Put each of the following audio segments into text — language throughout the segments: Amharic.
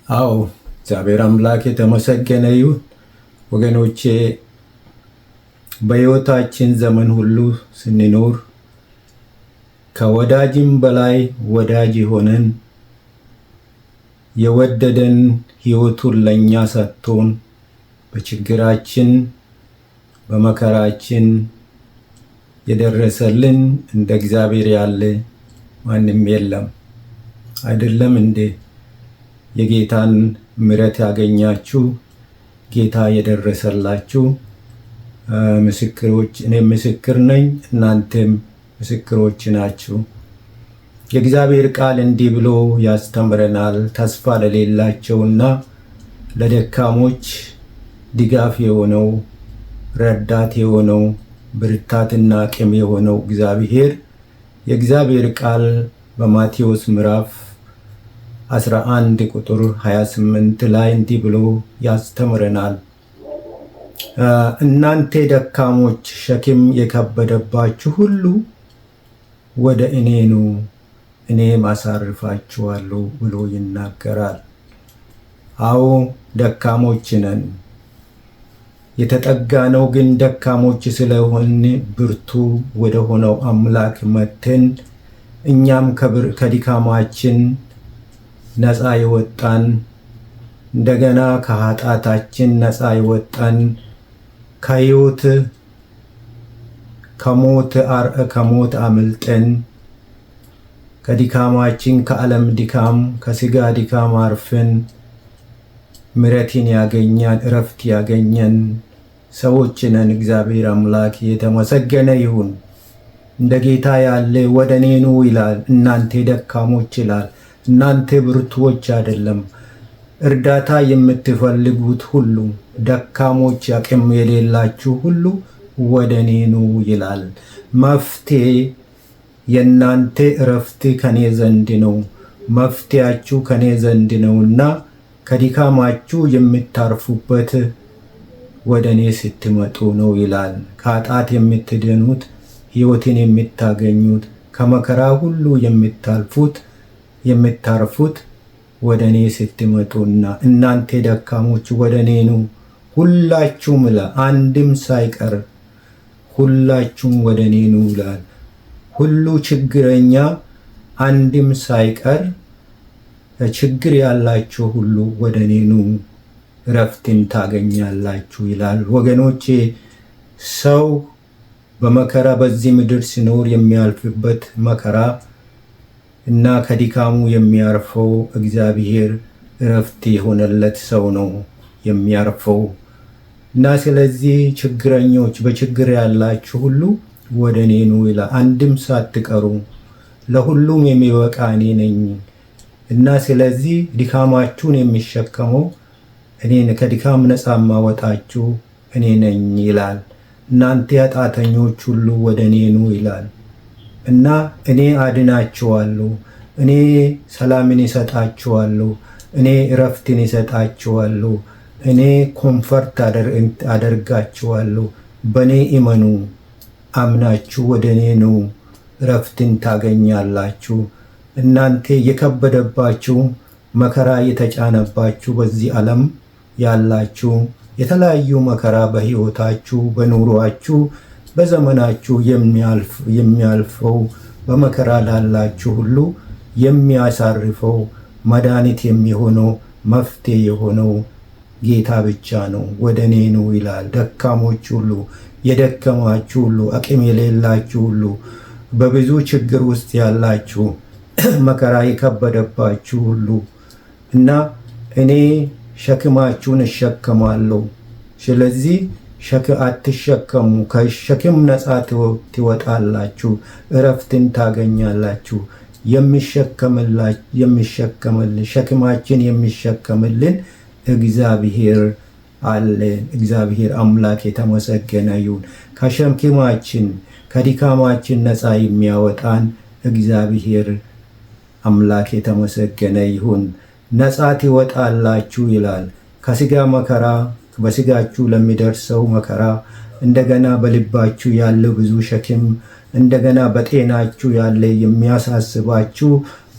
አዎ እግዚአብሔር አምላክ የተመሰገነ ይሁን። ወገኖቼ በሕይወታችን ዘመን ሁሉ ስንኖር ከወዳጅም በላይ ወዳጅ የሆነን የወደደን ሕይወቱን ለኛ ሰጥቶን በችግራችን በመከራችን የደረሰልን እንደ እግዚአብሔር ያለ ማንም የለም። አይደለም እንዴ? የጌታን ምሕረት ያገኛችሁ ጌታ የደረሰላችሁ ምስክሮች፣ እኔ ምስክር ነኝ፣ እናንተም ምስክሮች ናችሁ። የእግዚአብሔር ቃል እንዲህ ብሎ ያስተምረናል። ተስፋ ለሌላቸውና ለደካሞች ድጋፍ የሆነው ረዳት የሆነው ብርታትና አቅም የሆነው እግዚአብሔር የእግዚአብሔር ቃል በማቴዎስ ምዕራፍ 11 ቁጥር 28 ላይ እንዲህ ብሎ ያስተምረናል። እናንተ ደካሞች ሸክም የከበደባችሁ ሁሉ ወደ እኔ ኑ እኔም አሳርፋችኋለሁ ብሎ ይናገራል። አዎ ደካሞች ነን። የተጠጋነው ግን ደካሞች ስለሆን ብርቱ ወደ ሆነው አምላክ መተን እኛም ከድካማችን ነፃ የወጣን እንደገና ከኃጢአታችን ነፃ የወጣን ከሞት አምልጠን ከድካማችን ከዓለም ድካም ከስጋ ድካም አርፈን ምሕረትን ያገኛን እረፍት ያገኘን ሰዎች ነን። እግዚአብሔር አምላክ የተመሰገነ ይሁን። እንደ ጌታ ያለ ወደ እኔ ኑ ይላል። እናንተ ደካሞች ይላል። እናንተ ብርቱዎች አይደለም። እርዳታ የምትፈልጉት ሁሉ ደካሞች፣ አቅም የሌላችሁ ሁሉ ወደ እኔ ኑ ይላል። መፍትሄ የእናንተ እረፍት ከኔ ዘንድ ነው። መፍትያችሁ ከኔ ዘንድ ነውና ከድካማችሁ የምታርፉበት ወደ እኔ ስትመጡ ነው ይላል። ከኃጢአት የምትድኑት ሕይወትን የምታገኙት ከመከራ ሁሉ የምታርፉት ወደ እኔ ስትመጡና እናንተ ደካሞች ወደ እኔ ኑ ሁላችሁም አንድም ሳይቀር ሁላችሁም ወደ እኔ ኑ ይላል። ሁሉ ችግረኛ አንድም ሳይቀር ችግር ያላችሁ ሁሉ ወደ እኔ ኑ እረፍትን ታገኛላችሁ ይላል። ወገኖቼ ሰው በመከራ በዚህ ምድር ሲኖር የሚያልፍበት መከራ እና ከድካሙ የሚያርፈው እግዚአብሔር እረፍት የሆነለት ሰው ነው የሚያርፈው። እና ስለዚህ ችግረኞች በችግር ያላችሁ ሁሉ ወደ እኔ ኑ ይላል። አንድም ሳትቀሩ ለሁሉም የሚበቃ እኔ ነኝ እና ስለዚህ ድካማችሁን የሚሸከመው እኔን ከድካም ነፃ ማወጣችሁ እኔ ነኝ ይላል። እናንተ ኃጢአተኞች ሁሉ ወደ እኔ ኑ ይላል እና እኔ አድናችኋለሁ፣ እኔ ሰላምን ይሰጣችኋለሁ፣ እኔ እረፍትን ይሰጣችኋለሁ፣ እኔ ኮምፈርት አደርጋችኋለሁ። በእኔ እመኑ፣ አምናችሁ ወደ እኔ ኑ እረፍትን ታገኛላችሁ። እናንተ የከበደባችሁ መከራ የተጫነባችሁ በዚህ ዓለም ያላችሁ የተለያዩ መከራ በሕይወታችሁ በኑሯችሁ በዘመናችሁ የሚያልፈው በመከራ ላላችሁ ሁሉ የሚያሳርፈው መድኃኒት የሚሆነው መፍትሄ የሆነው ጌታ ብቻ ነው። ወደ እኔ ኑ ይላል። ደካሞች ሁሉ የደከማችሁ ሁሉ አቅም የሌላችሁ ሁሉ በብዙ ችግር ውስጥ ያላችሁ መከራ የከበደባችሁ ሁሉ እና እኔ ሸክማችሁን እሸከማለሁ። ስለዚህ አትሸከሙ፣ ከሸክም ነፃ ትወጣላችሁ፣ እረፍትን ታገኛላችሁ። የሚሸከምልን ሸክማችን የሚሸከምልን እግዚአብሔር አለ። እግዚአብሔር አምላክ የተመሰገነ ይሁን። ከሸክማችን ከድካማችን ነፃ የሚያወጣን እግዚአብሔር አምላክ የተመሰገነ ይሁን። ነፃ ትወጣላችሁ ይላል። ከስጋ መከራ በስጋችሁ ለሚደርሰው መከራ እንደገና በልባችሁ ያለው ብዙ ሸክም እንደገና በጤናችሁ ያለ የሚያሳስባችሁ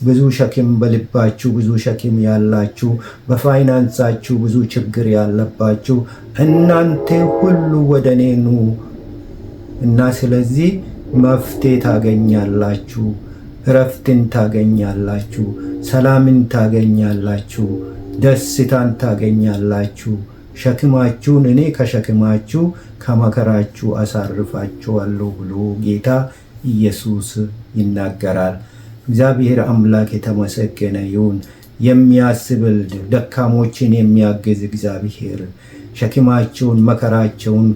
ብዙ ሸክም በልባችሁ ብዙ ሸክም ያላችሁ፣ በፋይናንሳችሁ ብዙ ችግር ያለባችሁ እናንተ ሁሉ ወደ እኔ ኑ እና ስለዚህ መፍትሄ ታገኛላችሁ፣ እረፍትን ታገኛላችሁ፣ ሰላምን ታገኛላችሁ፣ ደስታን ታገኛላችሁ። ሸክማችሁን እኔ ከሸክማችሁ ከመከራችሁ አሳርፋችኋለሁ ብሎ ጌታ ኢየሱስ ይናገራል። እግዚአብሔር አምላክ የተመሰገነ ይሁን። የሚያስብል ደካሞችን የሚያግዝ እግዚአብሔር ሸክማቸውን መከራቸውን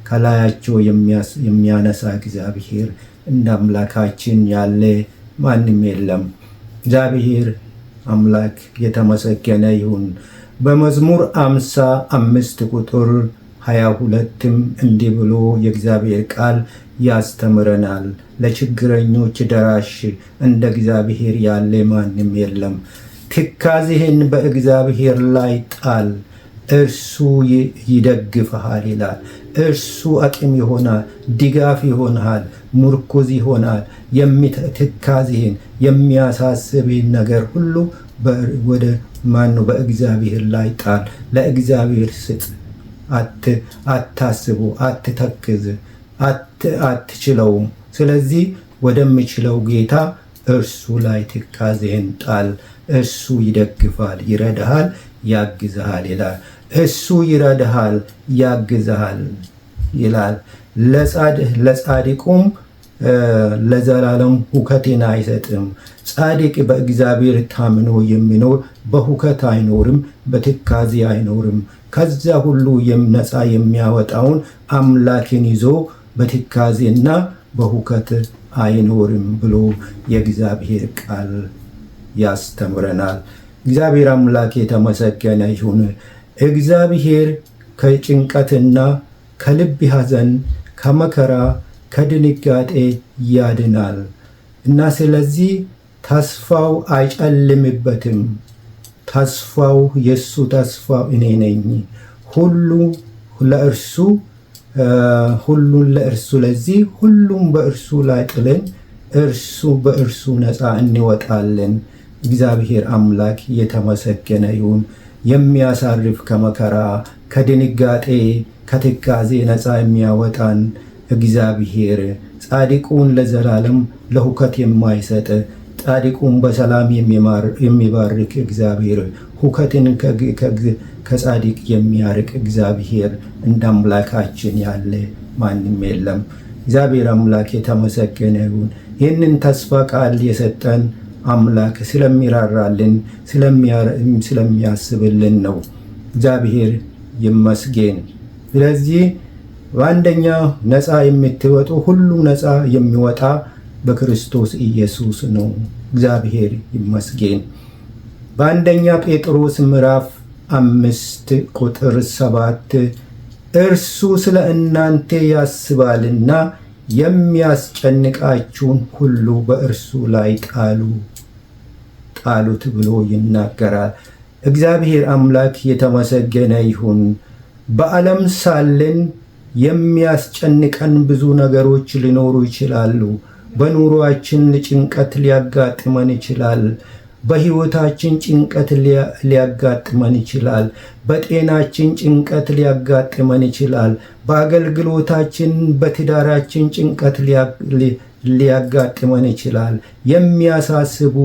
ከላያቸው የሚያነሳ እግዚአብሔር እንደ አምላካችን ያለ ማንም የለም። እግዚአብሔር አምላክ የተመሰገነ ይሁን። በመዝሙር 55 ቁጥር 22ም እንዲህ ብሎ የእግዚአብሔር ቃል ያስተምረናል። ለችግረኞች ደራሽ እንደ እግዚአብሔር ያለ ማንም የለም። ትካዜህን በእግዚአብሔር ላይ ጣል፣ እርሱ ይደግፍሃል ይላል። እርሱ አቅም ይሆናል፣ ድጋፍ ይሆናል፣ ምርኩዝ ይሆናል። ትካዜህን የሚያሳስብህን ነገር ሁሉ ወደ ማነው? በእግዚአብሔር ላይ ጣል። ለእግዚአብሔር ስጥ። አታስቡ፣ አትተክዝ፣ አትችለውም። ስለዚህ ወደሚችለው ጌታ እርሱ ላይ ትካዜህን ጣል። እርሱ ይደግፋል፣ ይረዳሃል፣ ያግዝሃል ይላል። እሱ ይረዳሃል፣ ያግዝሃል ይላል። ለጻድቁም ለዘላለም ሁከትን አይሰጥም። ጻድቅ በእግዚአብሔር ታምኖ የሚኖር በሁከት አይኖርም፣ በትካዜ አይኖርም። ከዛ ሁሉ ነፃ የሚያወጣውን አምላክን ይዞ በትካዜና በሁከት አይኖርም ብሎ የእግዚአብሔር ቃል ያስተምረናል። እግዚአብሔር አምላክ የተመሰገነ ይሁን። እግዚአብሔር ከጭንቀትና ከልብ ሐዘን ከመከራ ከድንጋጤ ያድናል እና ስለዚህ ተስፋው አይጨልምበትም። ተስፋው የሱ ተስፋው እኔ ነኝ። ሁሉን ለእርሱ ለዚህ ሁሉም በእርሱ ላይ ጥለን በእርሱ ነፃ እንወጣለን። እግዚአብሔር አምላክ የተመሰገነ ይሁን። የሚያሳርፍ ከመከራ ከድንጋጤ ከትካዜ ነፃ የሚያወጣን እግዚአብሔር ጻድቁን ለዘላለም ለሁከት የማይሰጥ ጻድቁን በሰላም የሚባርክ እግዚአብሔር ሁከትን ከጻድቅ የሚያርቅ እግዚአብሔር እንደ አምላካችን ያለ ማንም የለም። እግዚአብሔር አምላክ የተመሰገነ ይሁን። ይህንን ተስፋ ቃል የሰጠን አምላክ ስለሚራራልን ስለሚያስብልን ነው። እግዚአብሔር ይመስገን። ስለዚህ በአንደኛ ነፃ የምትወጡ ሁሉ ነፃ የሚወጣ በክርስቶስ ኢየሱስ ነው። እግዚአብሔር ይመስገን። በአንደኛ ጴጥሮስ ምዕራፍ 5 ቁጥር 7 እርሱ ስለ እናንተ ያስባልና የሚያስጨንቃችሁን ሁሉ በእርሱ ላይ ጣሉት ብሎ ይናገራል። እግዚአብሔር አምላክ የተመሰገነ ይሁን። በዓለም ሳለን የሚያስጨንቀን ብዙ ነገሮች ሊኖሩ ይችላሉ። በኑሯችን ጭንቀት ሊያጋጥመን ይችላል። በሕይወታችን ጭንቀት ሊያጋጥመን ይችላል። በጤናችን ጭንቀት ሊያጋጥመን ይችላል። በአገልግሎታችን በትዳራችን ጭንቀት ሊያጋጥመን ይችላል። የሚያሳስቡ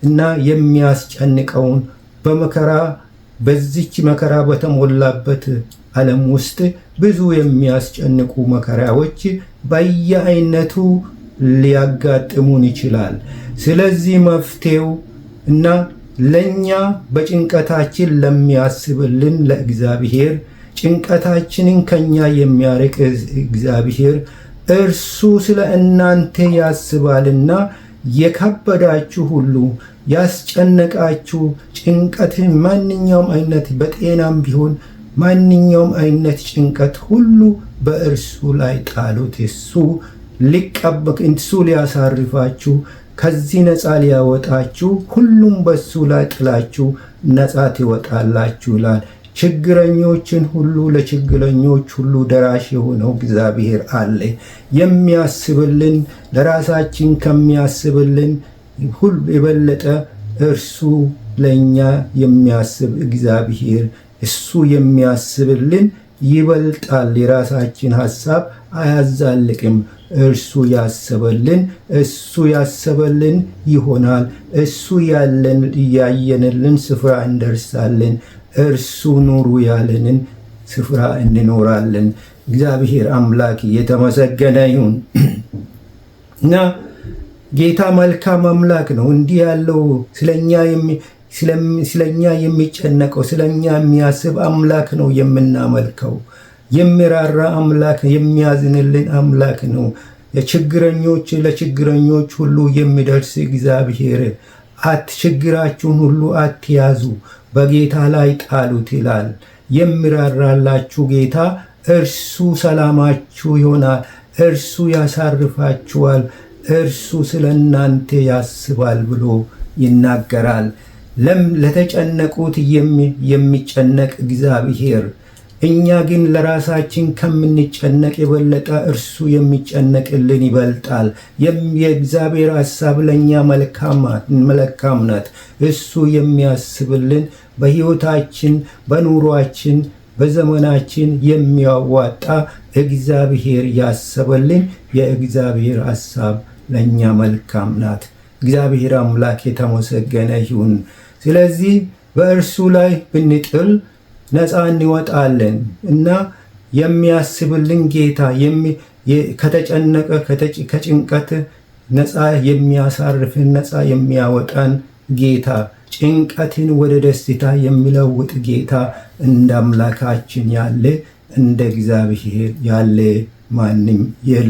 እና የሚያስጨንቀውን በዚች መከራ በተሞላበት ዓለም ውስጥ ብዙ የሚያስጨንቁ መከራዎች በየአይነቱ ሊያጋጥሙን ይችላል። ስለዚህ መፍትሄው እና ለኛ በጭንቀታችን ለሚያስብልን ለእግዚአብሔር ጭንቀታችንን ከኛ የሚያርቅ እግዚአብሔር እርሱ ስለ እናንተ ያስባልና የከበዳችሁ ሁሉ ያስጨነቃችሁ ጭንቀት ማንኛውም አይነት በጤናም ቢሆን ማንኛውም አይነት ጭንቀት ሁሉ በእርሱ ላይ ጣሉት። እሱ ሊያሳርፋችሁ ከዚህ ነፃ ሊያወጣችሁ ሁሉም በሱ ላይ ጥላችሁ ነፃ ትወጣላችሁ ይላል። ችግረኞችን ሁሉ ለችግረኞች ሁሉ ደራሽ የሆነው እግዚአብሔር አለ። የሚያስብልን ለራሳችን ከሚያስብልን ሁሉ የበለጠ እርሱ ለኛ የሚያስብ እግዚአብሔር እሱ የሚያስብልን ይበልጣል። የራሳችን ሐሳብ አያዛልቅም። እርሱ ያሰበልን ይሆናል። እሱ ያየንልን ስፍራ እንደርሳለን። እርሱ ኑሩ ያለንን ስፍራ እንኖራለን። እግዚአብሔር አምላክ የተመሰገነ ይሁን እና ጌታ መልካም አምላክ ነው። እንዲህ ያለው ስለኛ የሚጨነቀው ስለኛ የሚያስብ አምላክ ነው የምናመልከው። የሚራራ አምላክ፣ የሚያዝንልን አምላክ ነው። ለችግረኞች ሁሉ የሚደርስ እግዚአብሔር። ችግራችሁን ሁሉ አትያዙ፣ በጌታ ላይ ጣሉት ይላል። የሚራራላችሁ ጌታ እርሱ ሰላማችሁ ይሆናል። እርሱ ያሳርፋችኋል። እርሱ ስለ እናንተ ያስባል ብሎ ይናገራል። ለተጨነቁት የሚጨነቅ እግዚአብሔር። እኛ ግን ለራሳችን ከምንጨነቅ የበለጠ እርሱ የሚጨነቅልን ይበልጣል። የእግዚአብሔር ሐሳብ ለእኛ መልካም ናት። እሱ የሚያስብልን በሕይወታችን፣ በኑሯችን፣ በዘመናችን የሚያዋጣ እግዚአብሔር ያሰበልን የእግዚአብሔር ሐሳብ ለእኛ መልካም ናት። እግዚአብሔር አምላክ የተመሰገነ ይሁን። ስለዚህ በእርሱ ላይ ብንጥል ነፃ እንወጣለን እና የሚያስብልን ጌታ ከተጨነቀ ከጭንቀት ነፃ የሚያሳርፍን ነፃ የሚያወጣን ጌታ፣ ጭንቀትን ወደ ደስታ የሚለውጥ ጌታ እንደ አምላካችን ያለ እንደ እግዚአብሔር ያለ ማንም የለም።